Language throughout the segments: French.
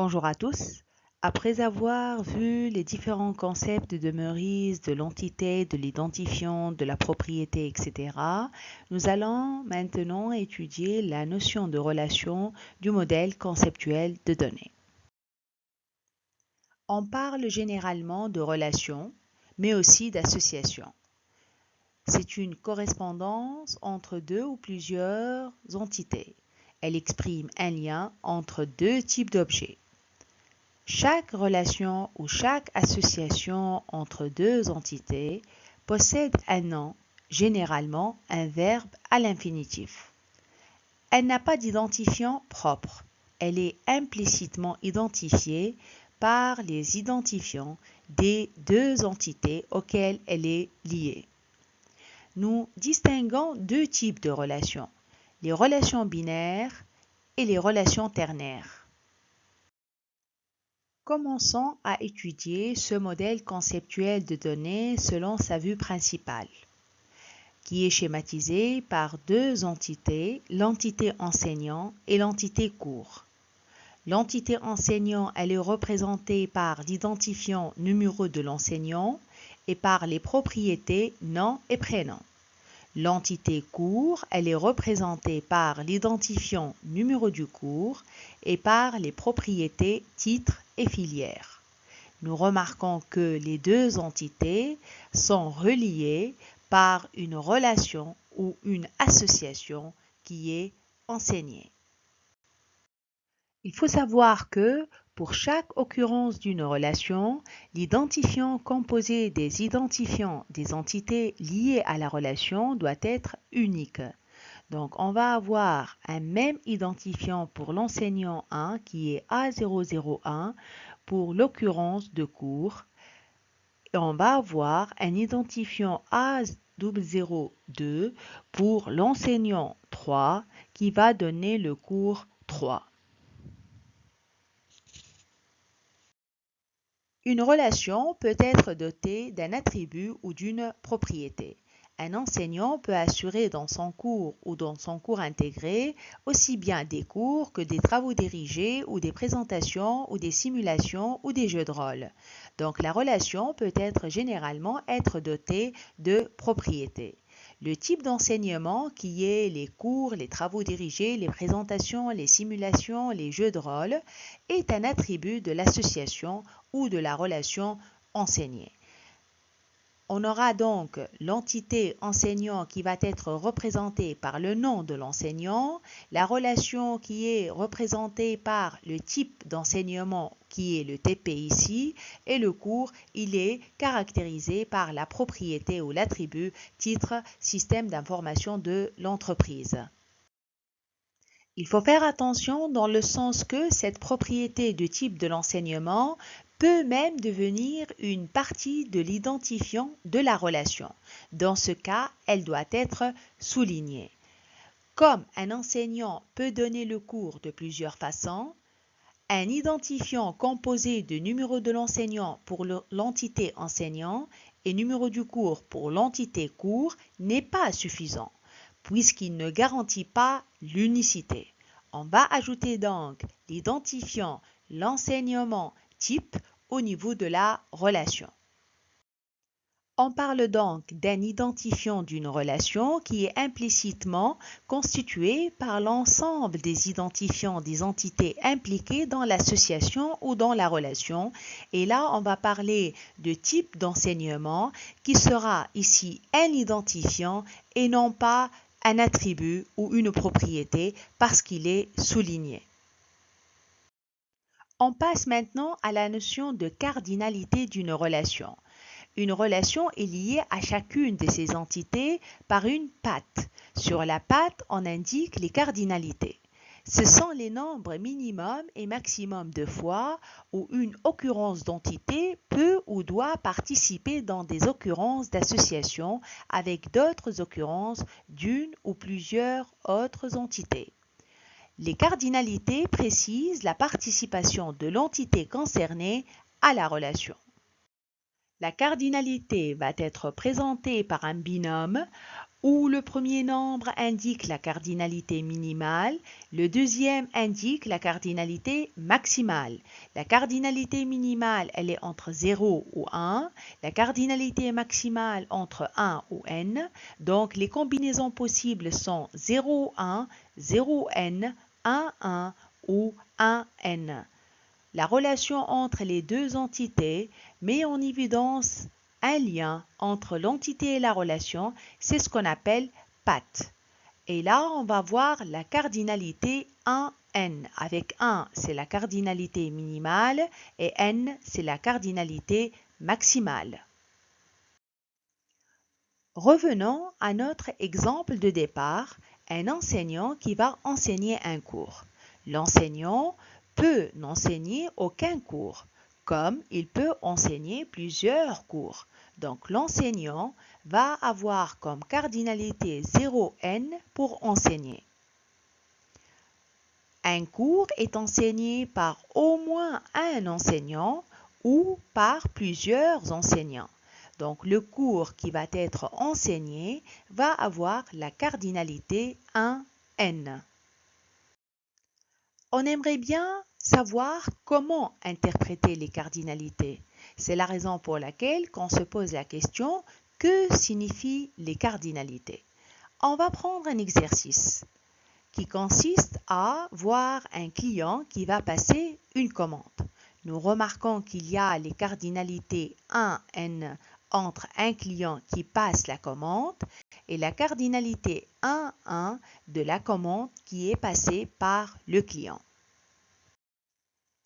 Bonjour à tous. Après avoir vu les différents concepts de Meurice, de l'entité, de l'identifiant, de la propriété, etc., nous allons maintenant étudier la notion de relation du modèle conceptuel de données. On parle généralement de relation, mais aussi d'association. C'est une correspondance entre deux ou plusieurs entités. Elle exprime un lien entre deux types d'objets. Chaque relation ou chaque association entre deux entités possède un nom, généralement un verbe à l'infinitif. Elle n'a pas d'identifiant propre. Elle est implicitement identifiée par les identifiants des deux entités auxquelles elle est liée. Nous distinguons deux types de relations, les relations binaires et les relations ternaires. Commençons à étudier ce modèle conceptuel de données selon sa vue principale, qui est schématisé par deux entités, l'entité enseignant et l'entité cours. L'entité enseignant, elle est représentée par l'identifiant numéro de l'enseignant et par les propriétés nom et prénom. L'entité cours, elle est représentée par l'identifiant numéro du cours et par les propriétés titre et filière. Nous remarquons que les deux entités sont reliées par une relation ou une association qui est enseignée. Il faut savoir que pour chaque occurrence d'une relation, l'identifiant composé des identifiants des entités liées à la relation doit être unique. Donc, on va avoir un même identifiant pour l'enseignant 1 qui est A001 pour l'occurrence de cours. Et on va avoir un identifiant A002 pour l'enseignant 3 qui va donner le cours 3. Une relation peut être dotée d'un attribut ou d'une propriété. Un enseignant peut assurer dans son cours ou dans son cours intégré aussi bien des cours que des travaux dirigés ou des présentations ou des simulations ou des jeux de rôle. Donc la relation peut généralement être dotée de propriétés. Le type d'enseignement qui est les cours, les travaux dirigés, les présentations, les simulations, les jeux de rôle est un attribut de l'association ou de la relation enseignée. On aura donc l'entité enseignant qui va être représentée par le nom de l'enseignant, la relation qui est représentée par le type d'enseignement qui est le TP ici, et le cours, il est caractérisé par la propriété ou l'attribut titre système d'information de l'entreprise. Il faut faire attention dans le sens que cette propriété de type de l'enseignement peut même devenir une partie de l'identifiant de la relation. Dans ce cas, elle doit être soulignée. Comme un enseignant peut donner le cours de plusieurs façons, un identifiant composé de numéro de l'enseignant pour l'entité enseignant et numéro du cours pour l'entité cours n'est pas suffisant, puisqu'il ne garantit pas l'unicité. On va ajouter donc l'identifiant, l'enseignement type au niveau de la relation. On parle donc d'un identifiant d'une relation qui est implicitement constitué par l'ensemble des identifiants des entités impliquées dans l'association ou dans la relation. Et là, on va parler de type d'enseignement qui sera ici un identifiant et non pas un attribut ou une propriété parce qu'il est souligné. On passe maintenant à la notion de cardinalité d'une relation. Une relation est liée à chacune de ces entités par une patte. Sur la patte, on indique les cardinalités. Ce sont les nombres minimum et maximum de fois où une occurrence d'entité peut ou doit participer dans des occurrences d'association avec d'autres occurrences d'une ou plusieurs autres entités. Les cardinalités précisent la participation de l'entité concernée à la relation. La cardinalité va être présentée par un binôme où le premier nombre indique la cardinalité minimale, le deuxième indique la cardinalité maximale. La cardinalité minimale, elle est entre 0 ou 1, la cardinalité maximale entre 1 ou n. Donc les combinaisons possibles sont 0, 1, 0n, 1, 1 ou 1n. La relation entre les deux entités met en évidence un lien entre l'entité et la relation, c'est ce qu'on appelle path. Et là, on va voir la cardinalité 1n. Avec 1, c'est la cardinalité minimale et n, c'est la cardinalité maximale. Revenons à notre exemple de départ, un enseignant qui va enseigner un cours. L'enseignant peut n'enseigner aucun cours, comme il peut enseigner plusieurs cours. Donc l'enseignant va avoir comme cardinalité 0n pour enseigner. Un cours est enseigné par au moins un enseignant ou par plusieurs enseignants. Donc le cours qui va être enseigné va avoir la cardinalité 1n. On aimerait bien savoir comment interpréter les cardinalités. C'est la raison pour laquelle on se pose la question que signifient les cardinalités. On va prendre un exercice qui consiste à voir un client qui va passer une commande. Nous remarquons qu'il y a les cardinalités 1n entre un client qui passe la commande et la cardinalité 1,1 de la commande qui est passée par le client.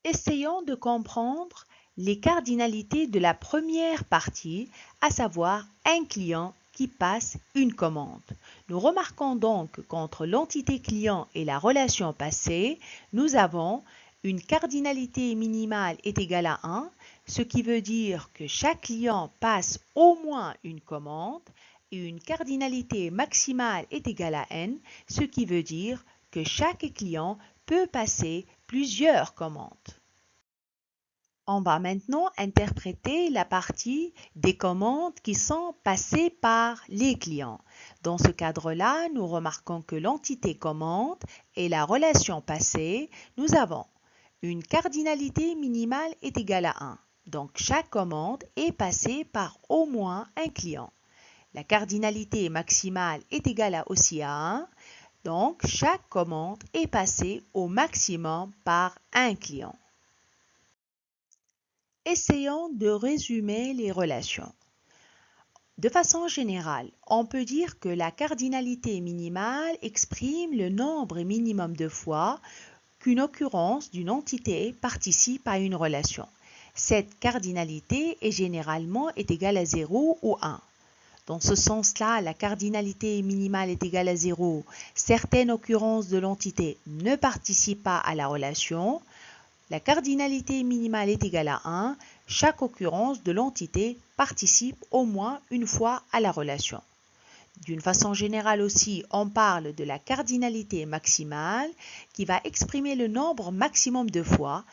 Essayons de comprendre les cardinalités de la première partie, à savoir un client qui passe une commande. Nous remarquons donc qu'entre l'entité client et la relation passée, nous avons une cardinalité minimale est égale à 1, ce qui veut dire que chaque client passe au moins une commande, et une cardinalité maximale est égale à n, ce qui veut dire que chaque client peut passer plusieurs commandes. On va maintenant interpréter la partie des commandes qui sont passées par les clients. Dans ce cadre-là, nous remarquons que l'entité commande et la relation passée, nous avons une cardinalité minimale est égale à 1. Donc chaque commande est passée par au moins un client. La cardinalité maximale est égale aussi à 1. Donc chaque commande est passée au maximum par un client. Essayons de résumer les relations. De façon générale, on peut dire que la cardinalité minimale exprime le nombre minimum de fois qu'une occurrence d'une entité participe à une relation. Cette cardinalité est généralement égale à 0 ou 1. Dans ce sens-là, la cardinalité minimale est égale à 0. Certaines occurrences de l'entité ne participent pas à la relation. La cardinalité minimale est égale à 1. Chaque occurrence de l'entité participe au moins une fois à la relation. D'une façon générale aussi, on parle de la cardinalité maximale qui va exprimer le nombre maximum de fois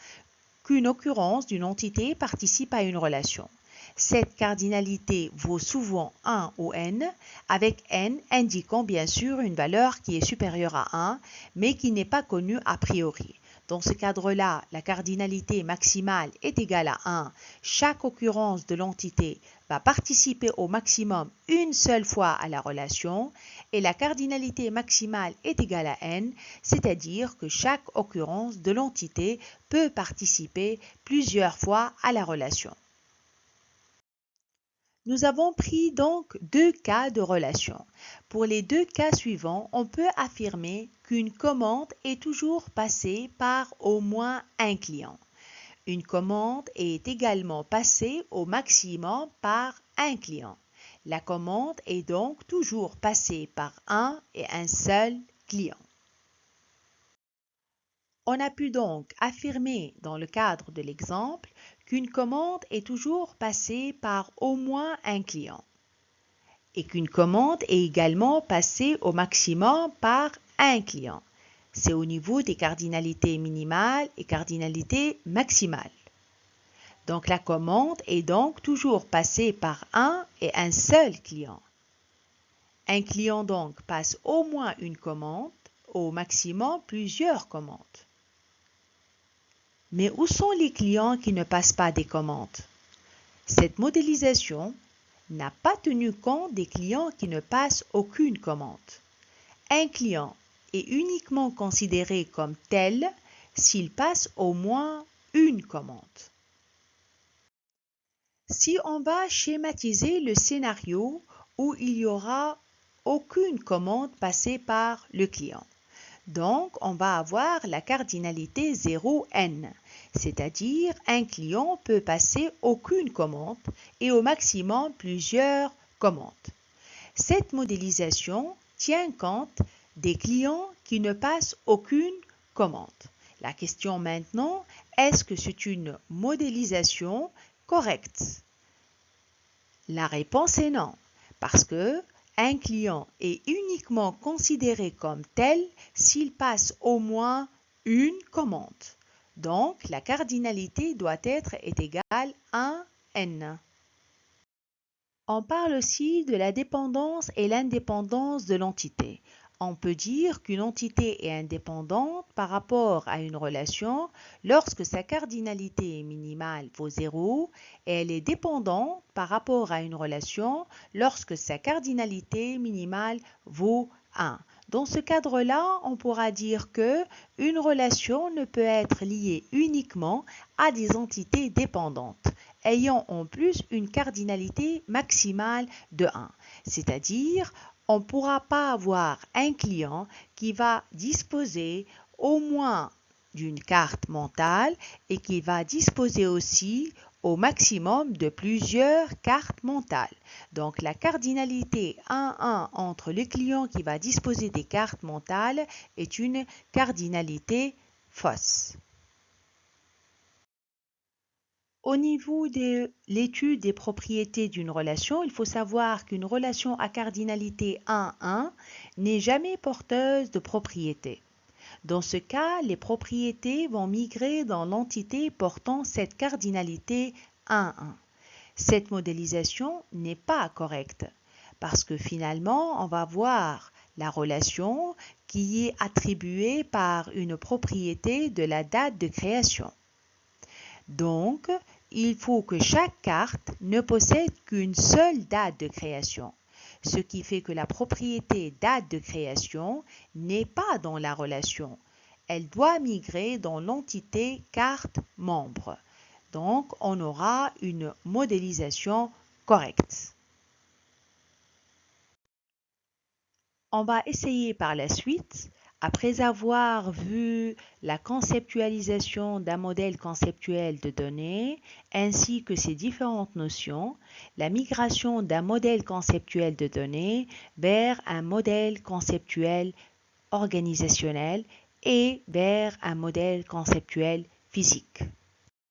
qu'une occurrence d'une entité participe à une relation. Cette cardinalité vaut souvent 1 ou n, avec n indiquant bien sûr une valeur qui est supérieure à 1, mais qui n'est pas connue a priori. Dans ce cadre-là, la cardinalité maximale est égale à 1. Chaque occurrence de l'entité va participer au maximum une seule fois à la relation et la cardinalité maximale est égale à n, c'est-à-dire que chaque occurrence de l'entité peut participer plusieurs fois à la relation. Nous avons pris donc deux cas de relation. Pour les deux cas suivants, on peut affirmer qu'une commande est toujours passée par au moins un client. Une commande est également passée au maximum par un client. La commande est donc toujours passée par un et un seul client. On a pu donc affirmer dans le cadre de l'exemple qu'une commande est toujours passée par au moins un client et qu'une commande est également passée au maximum par un client. C'est au niveau des cardinalités minimales et cardinalités maximales. Donc la commande est donc toujours passée par un et un seul client. Un client donc passe au moins une commande, au maximum plusieurs commandes. Mais où sont les clients qui ne passent pas des commandes? Cette modélisation n'a pas tenu compte des clients qui ne passent aucune commande. Un client est uniquement considéré comme tel s'il passe au moins une commande. Si on va schématiser le scénario où il n'y aura aucune commande passée par le client, donc on va avoir la cardinalité 0n, c'est-à-dire un client peut passer aucune commande et au maximum plusieurs commandes. Cette modélisation tient compte des clients qui ne passent aucune commande. La question maintenant, est-ce que c'est une modélisation correcte? La réponse est non, parce que un client est uniquement considéré comme tel s'il passe au moins une commande. Donc, la cardinalité doit être égale à n. On parle aussi de la dépendance et l'indépendance de l'entité. On peut dire qu'une entité est indépendante par rapport à une relation lorsque sa cardinalité minimale vaut 0 et elle est dépendante par rapport à une relation lorsque sa cardinalité minimale vaut 1. Dans ce cadre-là, on pourra dire que une relation ne peut être liée uniquement à des entités dépendantes ayant en plus une cardinalité maximale de 1. C'est-à-dire, on ne pourra pas avoir un client qui va disposer au moins d'une carte mentale et qui va disposer aussi au maximum de plusieurs cartes mentales. Donc la cardinalité 1-1 entre le client qui va disposer des cartes mentales est une cardinalité fausse. Au niveau de l'étude des propriétés d'une relation, il faut savoir qu'une relation à cardinalité 1-1 n'est jamais porteuse de propriétés. Dans ce cas, les propriétés vont migrer dans l'entité portant cette cardinalité 1-1. Cette modélisation n'est pas correcte parce que finalement, on va voir la relation qui est attribuée par une propriété de la date de création. Donc, il faut que chaque carte ne possède qu'une seule date de création, ce qui fait que la propriété date de création n'est pas dans la relation. Elle doit migrer dans l'entité carte membre. Donc, on aura une modélisation correcte. On va essayer par la suite, après avoir vu la conceptualisation d'un modèle conceptuel de données ainsi que ses différentes notions, la migration d'un modèle conceptuel de données vers un modèle conceptuel organisationnel et vers un modèle conceptuel physique.